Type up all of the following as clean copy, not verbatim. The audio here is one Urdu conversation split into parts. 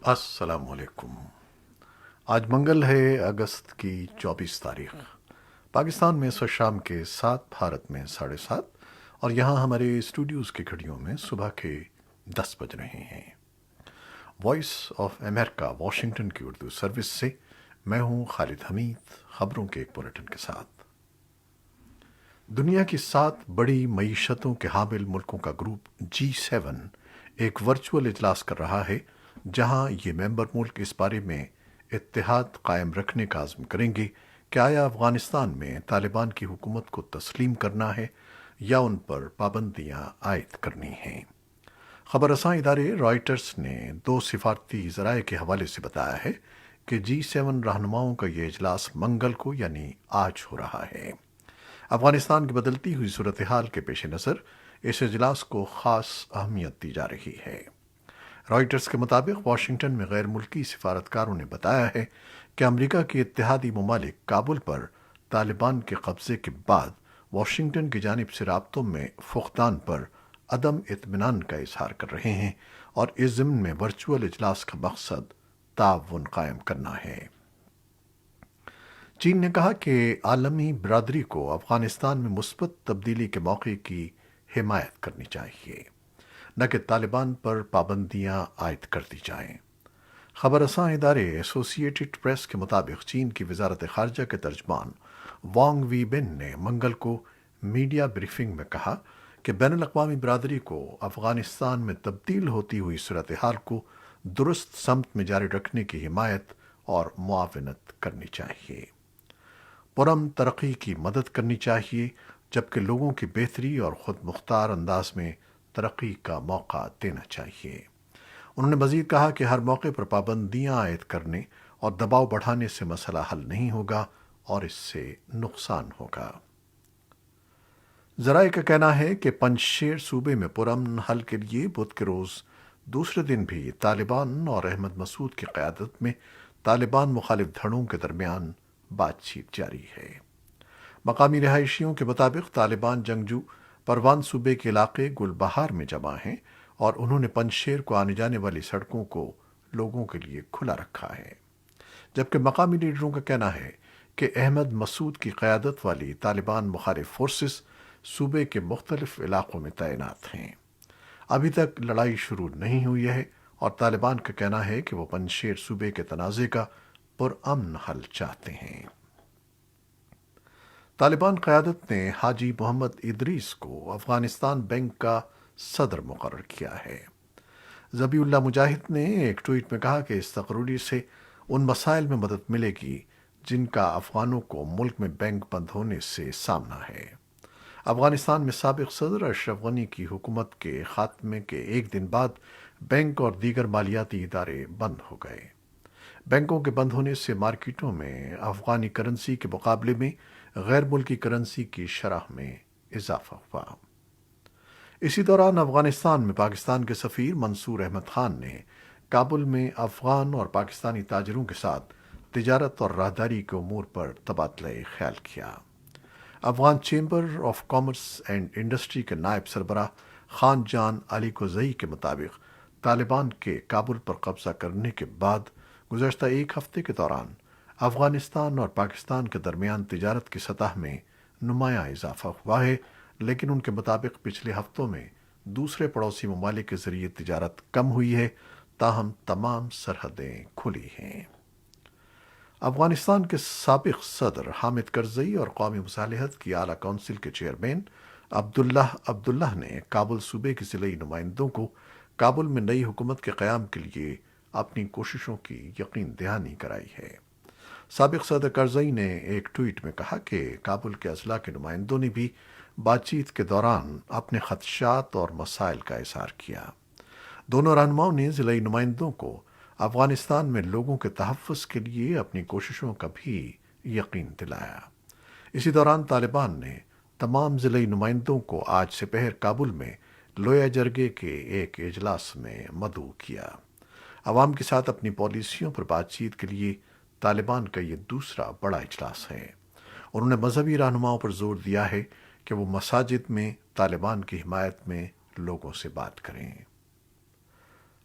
السلام علیکم۔ آج منگل ہے، اگست کی 24 تاریخ۔ پاکستان میں شام کے 7، بھارت میں 7:30، اور یہاں ہمارے اسٹوڈیوز کی گھڑیوں میں صبح کے 10 بج رہے ہیں۔ وائس آف امریکہ واشنگٹن کی اردو سروس سے میں ہوں خالد حمید، خبروں کے ایک بلیٹن کے ساتھ۔ دنیا کی 7 بڑی معیشتوں کے حامل ملکوں کا گروپ G7 ایک ورچوئل اجلاس کر رہا ہے، جہاں یہ ممبر ملک اس بارے میں اتحاد قائم رکھنے کا عزم کریں گے کہ آیا افغانستان میں طالبان کی حکومت کو تسلیم کرنا ہے یا ان پر پابندیاں عائد کرنی ہیں۔ خبر رساں ادارے رائٹرز نے 2 سفارتی ذرائع کے حوالے سے بتایا ہے کہ G7 رہنماؤں کا یہ اجلاس منگل کو یعنی آج ہو رہا ہے۔ افغانستان کی بدلتی ہوئی صورتحال کے پیش نظر اس اجلاس کو خاص اہمیت دی جا رہی ہے۔ رائٹرز کے مطابق واشنگٹن میں غیر ملکی سفارتکاروں نے بتایا ہے کہ امریکہ کے اتحادی ممالک کابل پر طالبان کے قبضے کے بعد واشنگٹن کی جانب سے رابطوں میں فقدان پر عدم اطمینان کا اظہار کر رہے ہیں، اور اس ضمن میں ورچوئل اجلاس کا مقصد تعاون قائم کرنا ہے۔ چین نے کہا کہ عالمی برادری کو افغانستان میں مثبت تبدیلی کے موقع کی حمایت کرنی چاہیے، نہ کہ طالبان پر پابندیاں عائد کر دی جائیں۔ خبر رساں ادارے ایسوسی ایٹڈ پریس کے مطابق چین کی وزارت خارجہ کے ترجمان وانگ وی بن نے منگل کو میڈیا بریفنگ میں کہا کہ بین الاقوامی برادری کو افغانستان میں تبدیل ہوتی ہوئی صورتحال کو درست سمت میں جاری رکھنے کی حمایت اور معاونت کرنی چاہیے، پرامن ترقی کی مدد کرنی چاہیے، جبکہ لوگوں کی بہتری اور خود مختار انداز میں ترقی کا موقع دینا چاہیے۔ انہوں نے مزید کہا کہ ہر موقع پر پابندیاں عائد کرنے اور دباؤ بڑھانے سے مسئلہ حل نہیں ہوگا اور اس سے نقصان ہوگا۔ ذرائع کا کہنا ہے کہ پنجشیر صوبے میں پرامن حل کے لیے بدھ کے روز دوسرے دن بھی طالبان اور احمد مسعود کی قیادت میں طالبان مخالف دھڑوں کے درمیان بات چیت جاری ہے۔ مقامی رہائشیوں کے مطابق طالبان جنگجو پروان صوبے کے علاقے گل بہار میں جمع ہیں، اور انہوں نے پنجشیر کو آنے جانے والی سڑکوں کو لوگوں کے لیے کھلا رکھا ہے، جبکہ مقامی لیڈروں کا کہنا ہے کہ احمد مسعود کی قیادت والی طالبان مخالف فورسز صوبے کے مختلف علاقوں میں تعینات ہیں۔ ابھی تک لڑائی شروع نہیں ہوئی ہے، اور طالبان کا کہنا ہے کہ وہ پنجشیر صوبے کے تنازع کا پرامن حل چاہتے ہیں۔ طالبان قیادت نے حاجی محمد ادریس کو افغانستان بینک کا صدر مقرر کیا ہے۔ ذبیح اللہ مجاہد نے ایک ٹویٹ میں کہا کہ اس تقرری سے ان مسائل میں مدد ملے گی جن کا افغانوں کو ملک میں بینک بند ہونے سے سامنا ہے۔ افغانستان میں سابق صدر اشرف غنی کی حکومت کے خاتمے کے ایک دن بعد بینک اور دیگر مالیاتی ادارے بند ہو گئے۔ بینکوں کے بند ہونے سے مارکیٹوں میں افغانی کرنسی کے مقابلے میں غیر ملکی کرنسی کی شرح میں اضافہ ہوا۔ اسی دوران افغانستان میں پاکستان کے سفیر منصور احمد خان نے کابل میں افغان اور پاکستانی تاجروں کے ساتھ تجارت اور راہداری کے امور پر تبادلہ خیال کیا۔ Afghan chamber of commerce and industry کے نائب سربراہ خان جان علی کوزئی کے مطابق طالبان کے کابل پر قبضہ کرنے کے بعد گزشتہ ایک ہفتے کے دوران افغانستان اور پاکستان کے درمیان تجارت کی سطح میں نمایاں اضافہ ہوا ہے، لیکن ان کے مطابق پچھلے ہفتوں میں دوسرے پڑوسی ممالک کے ذریعے تجارت کم ہوئی ہے، تاہم تمام سرحدیں کھلی ہیں۔ افغانستان کے سابق صدر حامد کرزئی اور قومی مصالحت کی اعلیٰ کونسل کے چیئرمین عبداللہ نے کابل صوبے کے ضلعی نمائندوں کو کابل میں نئی حکومت کے قیام کے لیے اپنی کوششوں کی یقین دہانی کرائی ہے۔ سابق صدر کرزئی نے ایک ٹویٹ میں کہا کہ کابل کے اضلاع کے نمائندوں نے بھی بات چیت کے دوران اپنے خدشات اور مسائل کا اظہار کیا۔ دونوں رہنماؤں نے ضلعی نمائندوں کو افغانستان میں لوگوں کے تحفظ کے لیے اپنی کوششوں کا بھی یقین دلایا۔ اسی دوران طالبان نے تمام ضلعی نمائندوں کو آج سے پہر کابل میں لویا جرگے کے ایک اجلاس میں مدعو کیا۔ عوام کے ساتھ اپنی پالیسیوں پر بات چیت کے لیے طالبان کا یہ دوسرا بڑا اجلاس ہے۔ انہوں نے مذہبی رہنماؤں پر زور دیا ہے کہ وہ مساجد میں طالبان کی حمایت میں لوگوں سے بات کریں۔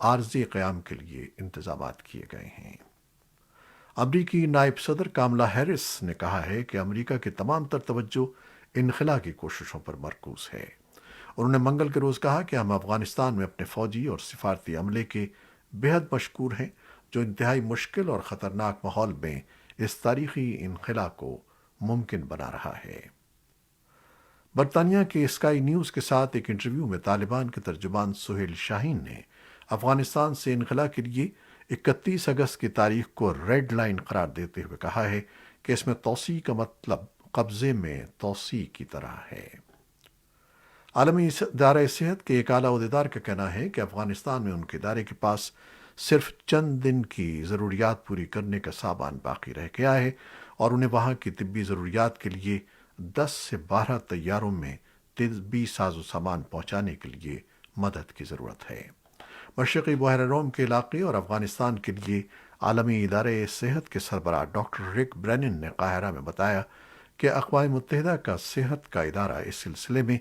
عارضی قیام کے لیے انتظامات کیے گئے ہیں۔ امریکی نائب صدر کاملا ہیرس نے کہا ہے کہ امریکہ کی تمام تر توجہ انخلا کی کوششوں پر مرکوز ہے۔ انہوں نے منگل کے روز کہا کہ ہم افغانستان میں اپنے فوجی اور سفارتی عملے کے بے حد مشکور ہیں جو انتہائی مشکل اور خطرناک ماحول میں اس تاریخی انخلا کو ممکن بنا رہا ہے۔ برطانیہ کے اسکائی نیوز کے ساتھ ایک انٹرویو میں طالبان کے ترجمان سہیل شاہین نے افغانستان سے انخلا کے لیے 31 اگست کی تاریخ کو ریڈ لائن قرار دیتے ہوئے کہا ہے کہ اس میں توسیع کا مطلب قبضے میں توسیع کی طرح ہے۔ عالمی ادارہ صحت کے ایک اعلیٰ عہدیدار کا کہنا ہے کہ افغانستان میں ان کے ادارے کے پاس صرف چند دن کی ضروریات پوری کرنے کا سامان باقی رہ گیا ہے اور انہیں وہاں کی طبی ضروریات کے لیے 10 سے 12 طیاروں میں طبی ساز و سامان پہنچانے کے لیے مدد کی ضرورت ہے۔ مشرقی بحیرہ روم کے علاقے اور افغانستان کے لیے عالمی ادارے صحت کے سربراہ ڈاکٹر رک برینن نے قاہرہ میں بتایا کہ اقوام متحدہ کا صحت کا ادارہ اس سلسلے میں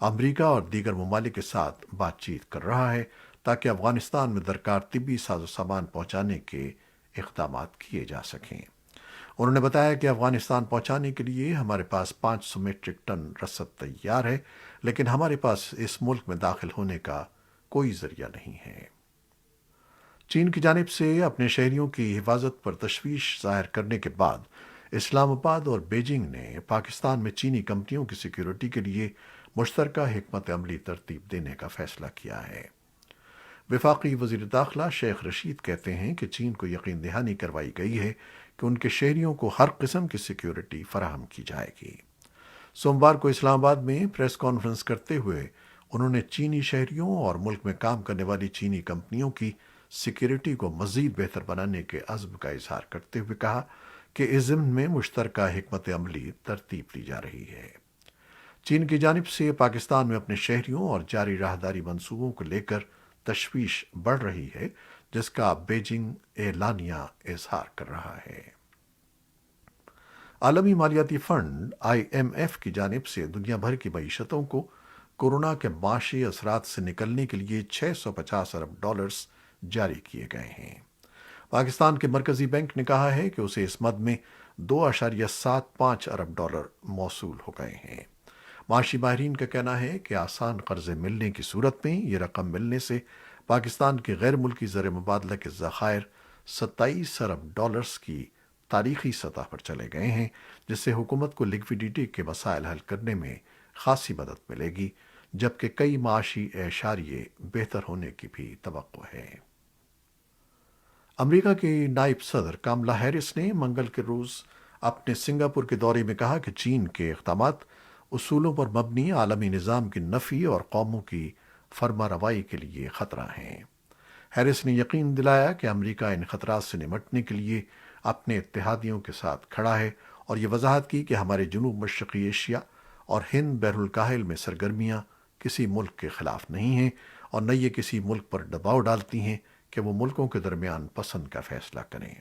امریکہ اور دیگر ممالک کے ساتھ بات چیت کر رہا ہے تاکہ افغانستان میں درکار طبی ساز و سامان پہنچانے کے اقدامات کیے جا سکیں۔ انہوں نے بتایا کہ افغانستان پہنچانے کے لیے ہمارے پاس 500 میٹرک ٹن رسد تیار ہے، لیکن ہمارے پاس اس ملک میں داخل ہونے کا کوئی ذریعہ نہیں ہے۔ چین کی جانب سے اپنے شہریوں کی حفاظت پر تشویش ظاہر کرنے کے بعد اسلام آباد اور بیجنگ نے پاکستان میں چینی کمپنیوں کی سیکیورٹی کے لیے مشترکہ حکمت عملی ترتیب دینے کا فیصلہ کیا ہے۔ وفاقی وزیر داخلہ شیخ رشید کہتے ہیں کہ چین کو یقین دہانی کروائی گئی ہے کہ ان کے شہریوں کو ہر قسم کی سیکیورٹی فراہم کی جائے گی۔ سوموار کو اسلام آباد میں پریس کانفرنس کرتے ہوئے انہوں نے چینی شہریوں اور ملک میں کام کرنے والی چینی کمپنیوں کی سیکیورٹی کو مزید بہتر بنانے کے عزم کا اظہار کرتے ہوئے کہا کہ اس ضمن میں مشترکہ حکمت عملی ترتیب دی جا رہی ہے۔ چین کی جانب سے پاکستان میں اپنے شہریوں اور جاری راہداری منصوبوں کو لے کر تشویش بڑھ رہی ہے، جس کا بیجنگ اعلانیہ اظہار کر رہا ہے۔ عالمی مالیاتی فنڈ IMF کی جانب سے دنیا بھر کی معیشتوں کو کورونا کے معاشی اثرات سے نکلنے کے لیے $650 ارب جاری کیے گئے ہیں۔ پاکستان کے مرکزی بینک نے کہا ہے کہ اسے اس مد میں $2.75 ارب موصول ہو گئے ہیں۔ معاشی ماہرین کا کہنا ہے کہ آسان قرضے ملنے کی صورت میں یہ رقم ملنے سے پاکستان کے غیر ملکی زر مبادلہ کے ذخائر $27 ارب کی تاریخی سطح پر چلے گئے ہیں، جس سے حکومت کو لیکویڈیٹی کے مسائل حل کرنے میں خاصی مدد ملے گی، جبکہ کئی معاشی اعشاریے بہتر ہونے کی بھی توقع ہے۔ امریکہ کی نائب صدر کاملا ہیرس نے منگل کے روز اپنے سنگاپور کے دورے میں کہا کہ چین کے اقدامات اصولوں پر مبنی عالمی نظام کی نفی اور قوموں کی فرما روائی کے لیے خطرہ ہیں۔ ہیرس نے یقین دلایا کہ امریکہ ان خطرات سے نمٹنے کے لیے اپنے اتحادیوں کے ساتھ کھڑا ہے اور یہ وضاحت کی کہ ہمارے جنوب مشرقی ایشیا اور ہند بحر الکاہل میں سرگرمیاں کسی ملک کے خلاف نہیں ہیں اور نہ یہ کسی ملک پر دباؤ ڈالتی ہیں کہ وہ ملکوں کے درمیان پسند کا فیصلہ کریں۔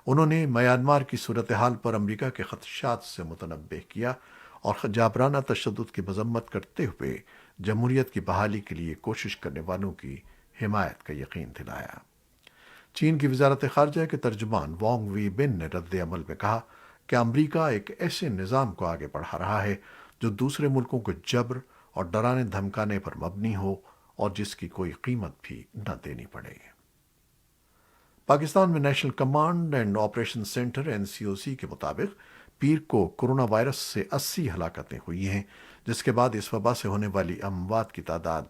انہوں نے میانمار کی صورتحال پر امریکہ کے خدشات سے متنبہ کیا اور جابرانہ تشدد کی مذمت کرتے ہوئے جمہوریت کی بحالی کے لیے کوشش کرنے والوں کی حمایت کا یقین دلایا۔ چین کی وزارت خارجہ کے ترجمان وانگ وی بن نے رد عمل میں کہا کہ امریکہ ایک ایسے نظام کو آگے بڑھا رہا ہے جو دوسرے ملکوں کو جبر اور ڈرانے دھمکانے پر مبنی ہو اور جس کی کوئی قیمت بھی نہ دینی پڑے۔ پاکستان میں national command and operation centre NCOC کے مطابق پیر کو کورونا وائرس سے 80 ہلاکتیں ہوئی ہیں، جس کے بعد اس وبا سے ہونے والی اموات کی تعداد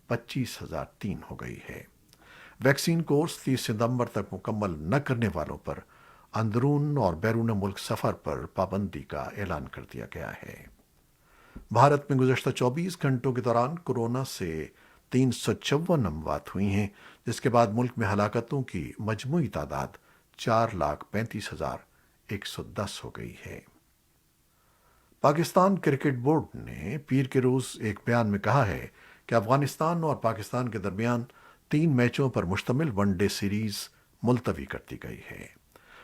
25,003 ہو گئی ہے۔ ویکسین کورس 30 ستمبر تک مکمل نہ کرنے والوں پر اندرون اور بیرون ملک سفر پر پابندی کا اعلان کر دیا گیا ہے۔ بھارت میں گزشتہ 24 گھنٹوں کے دوران کورونا سے 354 اموات ہوئی ہیں، جس کے بعد ملک میں ہلاکتوں کی مجموعی تعداد 4,35,110 ہو گئی ہے۔ پاکستان کرکٹ بورڈ نے پیر کے روز ایک بیان میں کہا ہے کہ افغانستان اور پاکستان کے درمیان 3 میچوں پر مشتمل ون ڈے سیریز ملتوی کر دی گئی ہے۔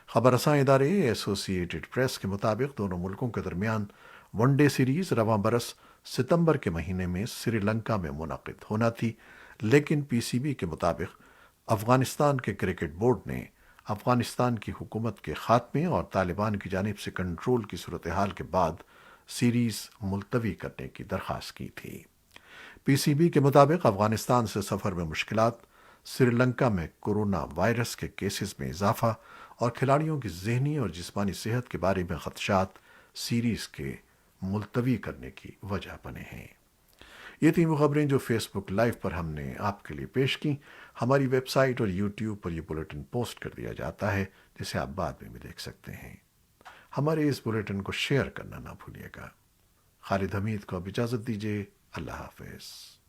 خبر رساں ادارے ایسوسی ایٹڈ پریس کے مطابق دونوں ملکوں کے درمیان ون ڈے سیریز رواں برس ستمبر کے مہینے میں سری لنکا میں منعقد ہونا تھی، لیکن PCB کے مطابق افغانستان کے کرکٹ بورڈ نے افغانستان کی حکومت کے خاتمے اور طالبان کی جانب سے کنٹرول کی صورتحال کے بعد سیریز ملتوی کرنے کی درخواست کی تھی۔ پی سی بی کے مطابق افغانستان سے سفر میں مشکلات، سری لنکا میں کورونا وائرس کے کیسز میں اضافہ اور کھلاڑیوں کی ذہنی اور جسمانی صحت کے بارے میں خدشات سیریز کے ملتوی کرنے کی وجہ بنے ہیں۔ یہ تھیں وہ خبریں جو فیس بک لائیو پر ہم نے آپ کے لیے پیش کی۔ ہماری ویب سائٹ اور یوٹیوب پر یہ بلیٹن پوسٹ کر دیا جاتا ہے، جسے آپ بعد میں بھی دیکھ سکتے ہیں۔ ہمارے اس بلیٹن کو شیئر کرنا نہ بھولیے گا۔ خالد حمید کو اب اجازت دیجیے۔ اللہ حافظ۔